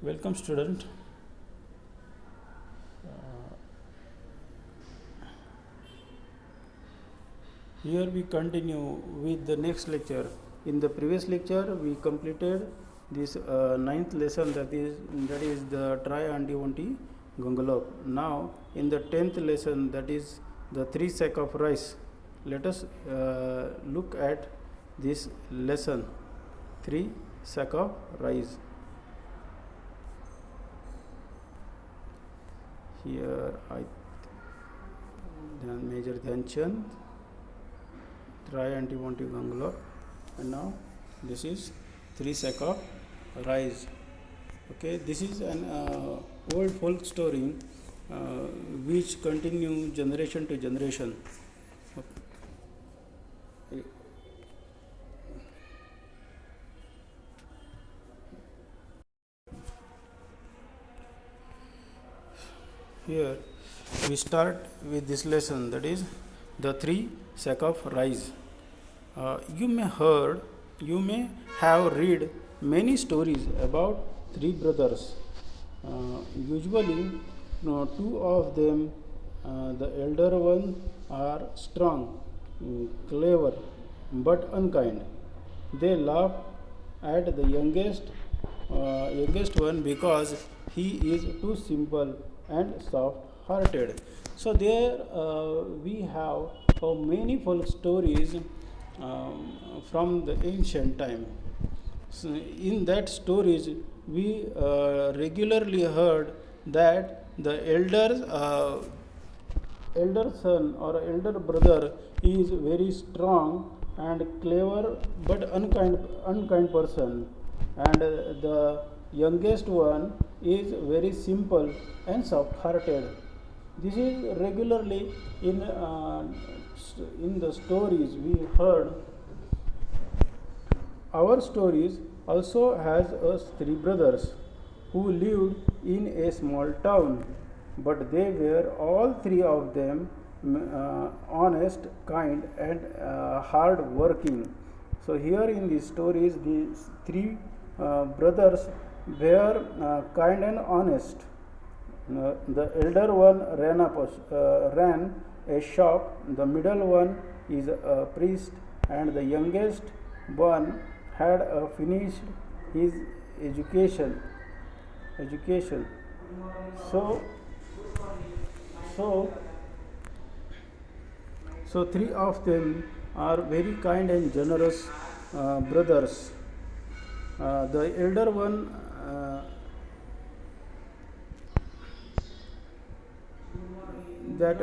Welcome, student. Here we continue with the next lecture. In the previous lecture, we completed this ninth lesson, that is the try anti onti gangalope. Now, in the 10th lesson, that is the 3 sack of rice. Let us look at this lesson, 3 sack of rice. Here I Major Dhyanchand, try anti onti gangalope, and now this is 3 sack of rice. Okay, this is an old folk story which continue generation to generation. Okay. Here we start with this lesson, that is the 3 sack of rice. You may have read many stories about 3 brothers. Usually, two of them, the elder one, are strong, clever, but unkind. They laugh at the youngest one because he is too simple and soft-hearted. So there we have many folk stories from the ancient time. So in that stories, we regularly heard that the elder son or elder brother is very strong and clever but unkind person, and the youngest one is very simple and soft hearted. This is regularly in the stories we heard. Our stories also has us 3 brothers who lived in a small town, but they were all 3 of them honest, kind, and hard working. So here in these stories, these 3 brothers were kind and honest. The elder one ran a shop, the middle one is a priest, and the youngest one had finished his education. So, so, so 3 of them are very kind and generous brothers. The elder one that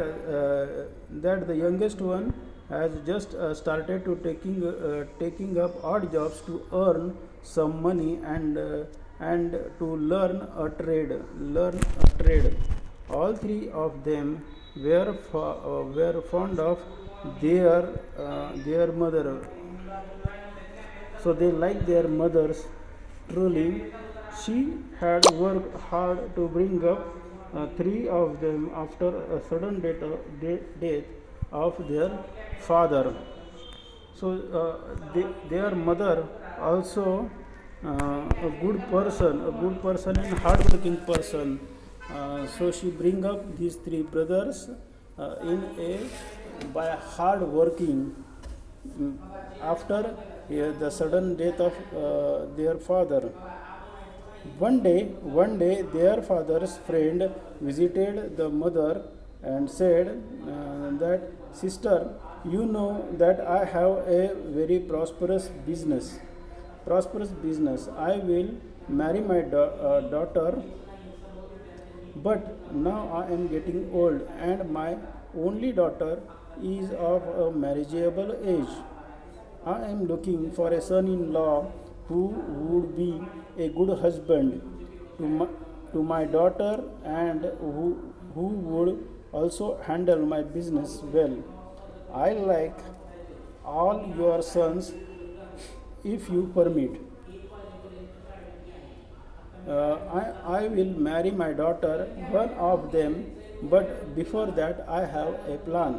the youngest one has just started to taking up odd jobs to earn some money and to learn a trade. All 3 of them were fond of their mother, so they like their mothers truly. She had worked hard to bring up 3 of them after a sudden death of their father. So their mother also a good person and hardworking person. So she bring up these 3 brothers by hard working after the sudden death of their father. One day, their father's friend visited the mother and said that, "Sister, you know that I have a very prosperous business. I will marry my daughter, but now I am getting old, and my only daughter is of a marriageable age. I am looking for a son-in-law who would be a good husband to my daughter, and who would also handle my business well. I like all your sons, if you permit. I will marry my daughter, one of them, but before that I have a plan."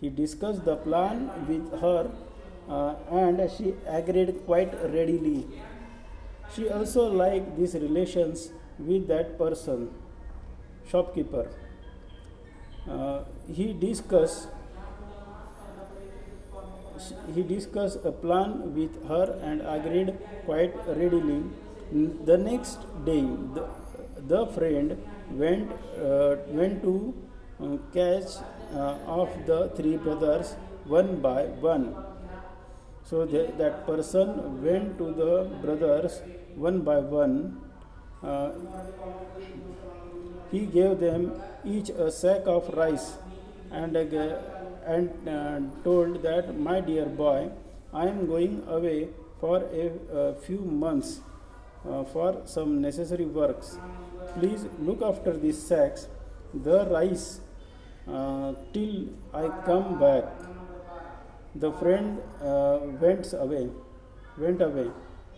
He discussed the plan with her and she agreed quite readily. She also liked these relations with that person, shopkeeper. He discussed he discussed a plan with her and agreed quite readily. The next day, the friend went to catch of the three brothers one by one. So that person went to the brothers one by one. Uh, he gave them each a sack of rice and told that, my dear boy, I am going away for a few months for some necessary works. Please look after these sacks, the rice, till I come back. The friend went away.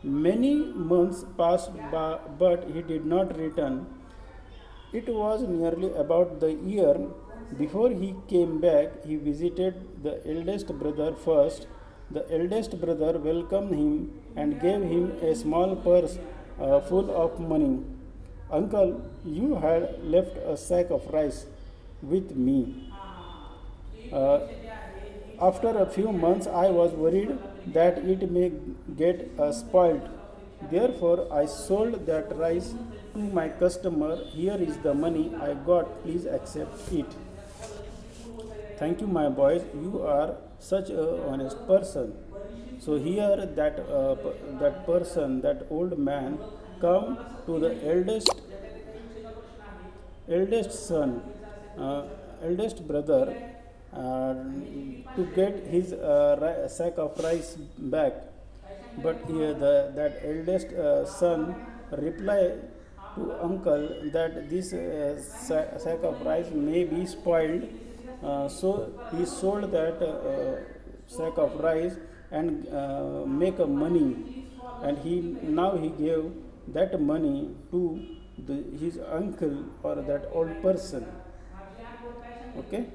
Many months passed by, but he did not return. It was nearly about the year before he came back. He visited the eldest brother first. The eldest brother welcomed him and gave him a small purse full of money. Uncle, you had left a sack of rice with me. Uh, After a few months, I was worried that it may get spoiled. Therefore, I sold that rice to my customer. Here is the money I got. Please accept it. Thank you, my boys. You are such a honest person. So here, that person, that old man, come to the eldest son, uh, eldest brother, uh, to get his sack of rice back. But that eldest son replied to uncle that this sack of rice may be spoiled. So he sold that sack of rice and make a money, and he gave that money to his uncle or that old person. Okay.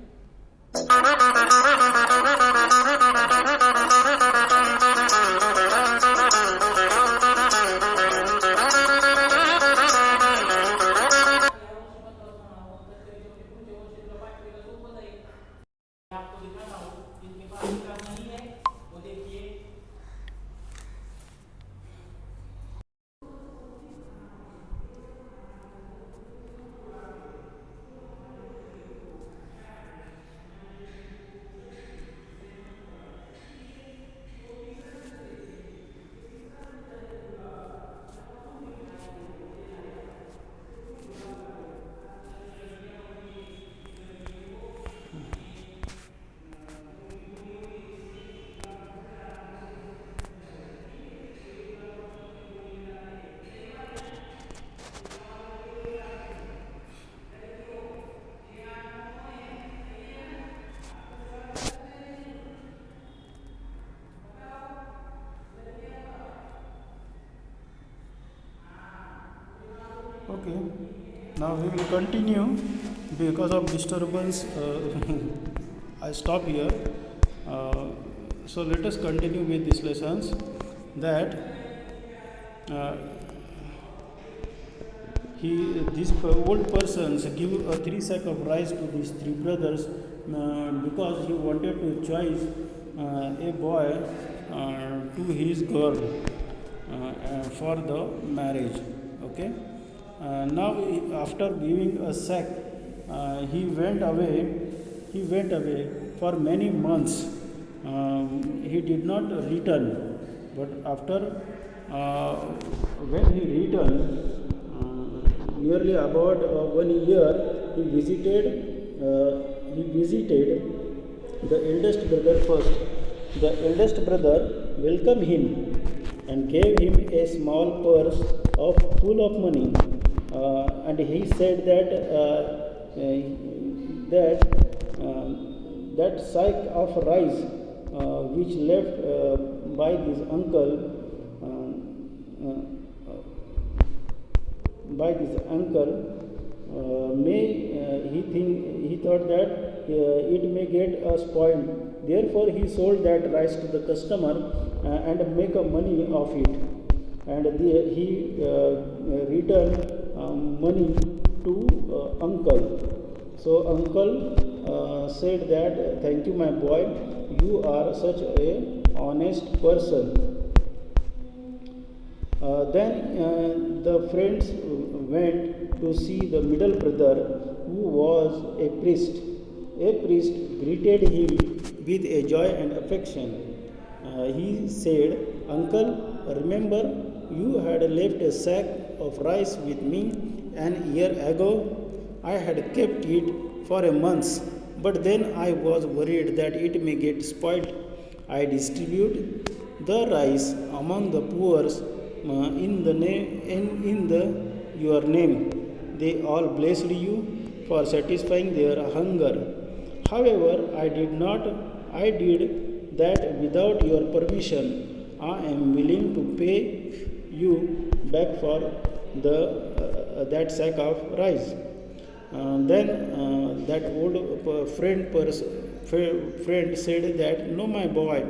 Okay, now we will continue. Because of disturbance, I stop here. So let us continue with these lessons. That uh, these old persons give a three sack of rice to these three brothers because he wanted to choose a boy to his girl for the marriage. Okay. Now, after giving a sack, he went away. He went away for many months. He did not return. But after when he returned, nearly about 1 year, he visited the eldest brother first. The eldest brother welcomed him and gave him a small purse of full of money. And he said that sack of rice which left by this uncle he thought that it may get spoiled. Therefore, he sold that rice to the customer and make a money of it. and he returned money to uncle. So uncle said that, thank you my boy, you are such a honest person. Then the friends went to see the middle brother, who was a priest. A priest greeted him with a joy and affection. He said, Uncle, remember you had left a sack of rice with me an year ago. I had kept it for a month, but then I was worried that it may get spoiled. I distributed the rice among the poor in your name. They all blessed you for satisfying their hunger. However, I did that without your permission. I am willing to pay you back for that sack of rice. Then that old friend said that, no my boy,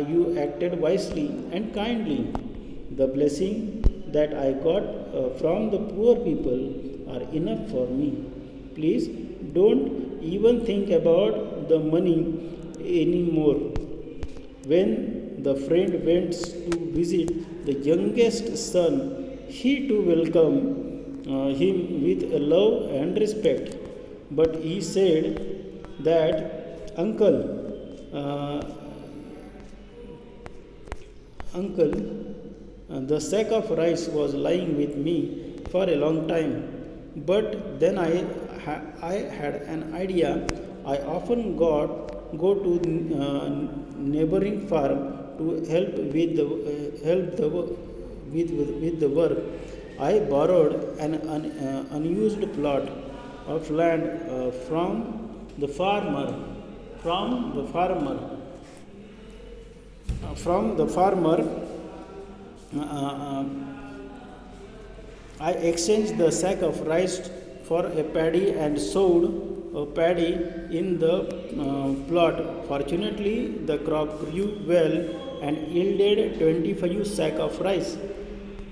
you acted wisely and kindly. The blessing that I got from the poor people are enough for me. Please don't even think about the money anymore. When the friend went to visit the youngest son, he too welcomed him with love and respect. But he said that, Uncle, the sack of rice was lying with me for a long time. But then I had an idea. I often go to neighboring farm to help with the work. I borrowed an unused plot of land from the farmer. I exchanged the sack of rice for a paddy and sowed a paddy in the plot. Fortunately, the crop grew well and yielded 25 sack of rice.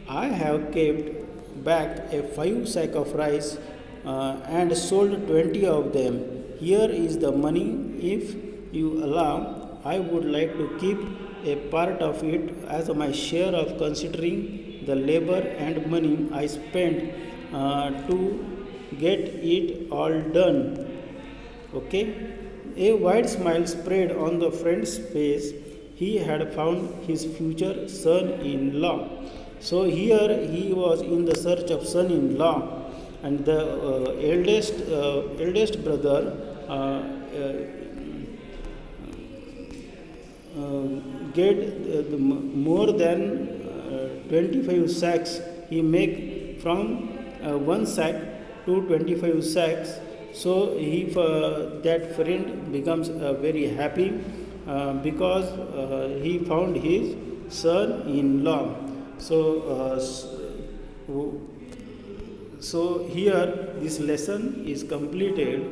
I have kept back a 5 sack of rice and sold 20 of them. Here is the money. If you allow, I would like to keep a part of it as my share of considering the labor and money I spent to get it all done. Okay? A wide smile spread on the friend's face. He had found his future son-in-law. So here he was in the search of son-in-law, and the eldest brother get more than 25 sacks. He make from 1 sack to 25 sacks. So that friend becomes very happy because he found his son-in-law. So here this lesson is completed.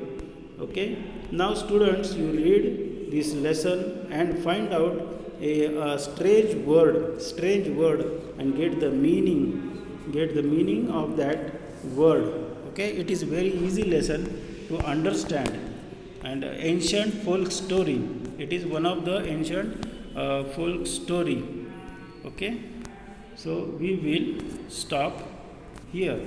Okay. Now students, you read this lesson and find out a strange word and get the meaning of that word. Okay, it is very easy lesson to understand. And ancient folk story, it is one of the ancient folk story. Okay, so we will stop here.